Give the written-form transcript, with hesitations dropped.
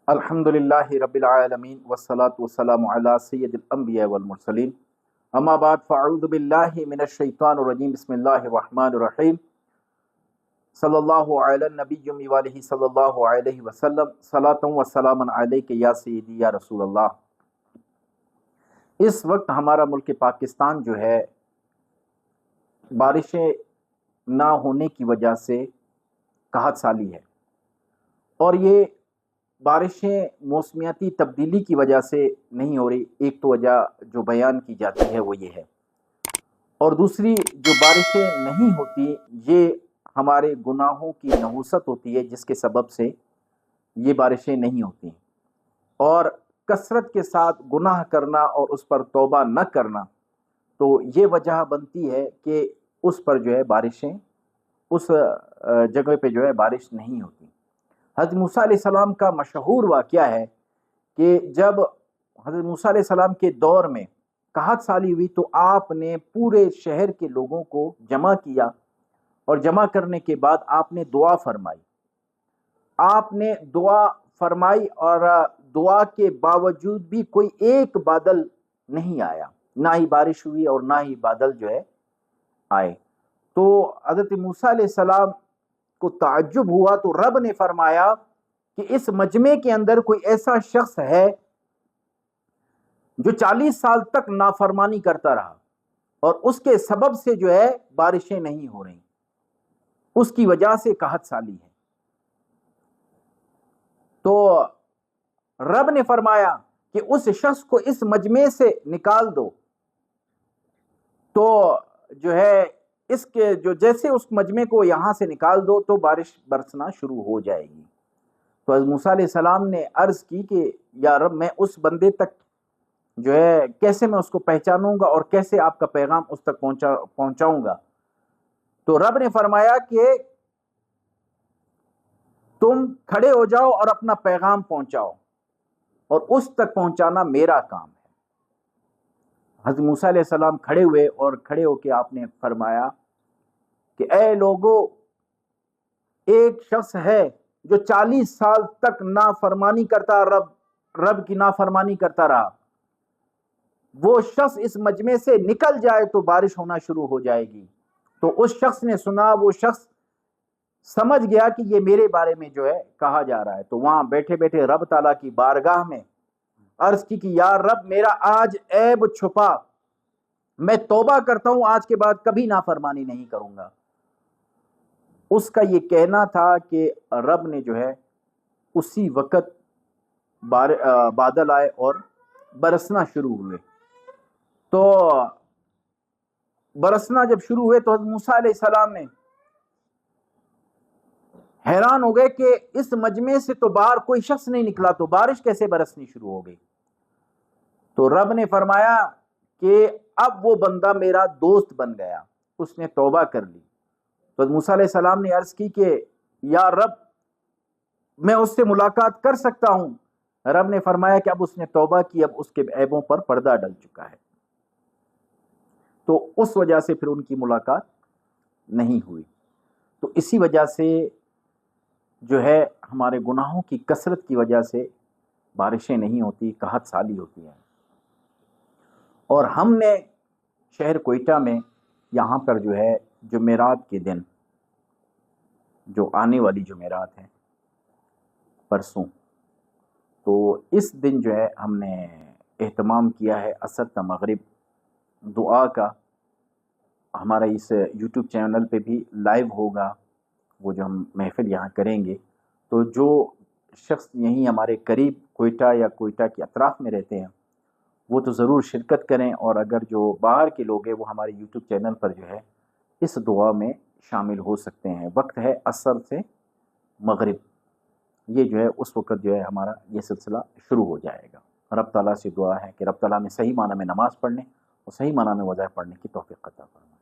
الحمدللہ رب العالمین والصلاة والسلام علی سید الانبیاء والمرسلین اما بعد فاعوذ باللہ من الشیطان الرجیم بسم اللہ الرحمن الرحیم صلی اللہ علی النبی وآلہ صلی اللہ علیہ وسلم صلاۃ و سلام علیک یا سیدی یا رسول اللہ۔ اس وقت ہمارا ملک پاکستان جو ہے بارشیں نہ ہونے کی وجہ سے قحط سالی ہے، اور یہ بارشیں موسمیاتی تبدیلی کی وجہ سے نہیں ہو رہی۔ ایک تو وجہ جو بیان کی جاتی ہے وہ یہ ہے، اور دوسری جو بارشیں نہیں ہوتی یہ ہمارے گناہوں کی نحوست ہوتی ہے، جس کے سبب سے یہ بارشیں نہیں ہوتی، اور کثرت کے ساتھ گناہ کرنا اور اس پر توبہ نہ کرنا، تو یہ وجہ بنتی ہے کہ اس پر جو ہے بارشیں، اس جگہ پہ جو ہے بارش نہیں ہوتی۔ حضرت موسیٰ علیہ السلام کا مشہور واقعہ ہے کہ جب حضرت موسیٰ علیہ السلام کے دور میں قحط سالی ہوئی تو آپ نے پورے شہر کے لوگوں کو جمع کیا، اور جمع کرنے کے بعد آپ نے دعا فرمائی۔ آپ نے دعا فرمائی اور دعا کے باوجود بھی کوئی ایک بادل نہیں آیا، نہ ہی بارش ہوئی اور نہ ہی بادل جو ہے آئے۔ تو حضرت موسیٰ علیہ السلام کو تعجب ہوا، تو رب نے فرمایا کہ اس مجمع کے اندر کوئی ایسا شخص ہے جو 40 سال تک نافرمانی کرتا رہا، اور اس کے سبب سے جو ہے بارشیں نہیں ہو رہی، اس کی وجہ سے قحط سالی ہے۔ تو رب نے فرمایا کہ اس شخص کو اس مجمع سے نکال دو، تو جو ہے اس کے جو جیسے اس مجمع کو یہاں سے نکال دو تو بارش برسنا شروع ہو جائے گی۔ تو حضرت موسیٰ علیہ السلام نے عرض کی کہ یا رب، میں اس بندے تک جو ہے کیسے میں اس کو پہچانوں گا اور کیسے آپ کا پیغام اس تک پہنچاؤں گا؟ تو رب نے فرمایا کہ تم کھڑے ہو جاؤ اور اپنا پیغام پہنچاؤ، اور اس تک پہنچانا میرا کام ہے۔ حضرت موسیٰ علیہ السلام کھڑے ہوئے، اور کھڑے ہو کے آپ نے فرمایا کہ اے لوگو، ایک شخص ہے جو 40 سال تک نافرمانی کرتا، رب کی نافرمانی کرتا رہا، وہ شخص اس مجمع سے نکل جائے تو بارش ہونا شروع ہو جائے گی۔ تو اس شخص نے سنا، وہ شخص سمجھ گیا کہ یہ میرے بارے میں جو ہے کہا جا رہا ہے، تو وہاں بیٹھے بیٹھے رب تعالیٰ کی بارگاہ میں عرض کی کہ یا رب، میرا آج عیب چھپا، میں توبہ کرتا ہوں، آج کے بعد کبھی نافرمانی نہیں کروں گا۔ اس کا یہ کہنا تھا کہ رب نے جو ہے اسی وقت بادل آئے اور برسنا شروع ہوئے۔ تو برسنا جب شروع ہوئے تو حضرت موسیٰ علیہ السلام نے حیران ہو گئے کہ اس مجمع سے تو باہر کوئی شخص نہیں نکلا، تو بارش کیسے برسنی شروع ہو گئی؟ تو رب نے فرمایا کہ اب وہ بندہ میرا دوست بن گیا، اس نے توبہ کر لی۔ تو موسیٰ علیہ السلام نے عرض کی کہ یا رب، میں اس سے ملاقات کر سکتا ہوں؟ رب نے فرمایا کہ اب اس نے توبہ کی، اب اس کے عیبوں پر پردہ ڈل چکا ہے۔ تو اس وجہ سے پھر ان کی ملاقات نہیں ہوئی۔ تو اسی وجہ سے جو ہے ہمارے گناہوں کی کثرت کی وجہ سے بارشیں نہیں ہوتی، قحط سالی ہوتی ہے۔ اور ہم نے شہر کوئٹہ میں یہاں پر جو ہے جمعرات کے دن، جو آنے والی جمعرات ہیں پرسوں، تو اس دن جو ہے ہم نے اہتمام کیا ہے عصر تا مغرب دعا کا۔ ہمارا اس یوٹیوب چینل پہ بھی لائیو ہوگا، وہ جو ہم محفل یہاں کریں گے۔ تو جو شخص یہیں ہمارے قریب کوئٹہ یا کوئٹہ کے اطراف میں رہتے ہیں وہ تو ضرور شرکت کریں، اور اگر جو باہر کے لوگ ہیں وہ ہمارے یوٹیوب چینل پر جو ہے اس دعا میں شامل ہو سکتے ہیں۔ وقت ہے عصر سے مغرب، یہ جو ہے اس وقت جو ہے ہمارا یہ سلسلہ شروع ہو جائے گا۔ رب تعالیٰ سے دعا ہے کہ رب تعالیٰ میں صحیح معنی میں نماز پڑھنے اور صحیح معنی میں وظائف پڑھنے کی توفیق عطا فرمائے۔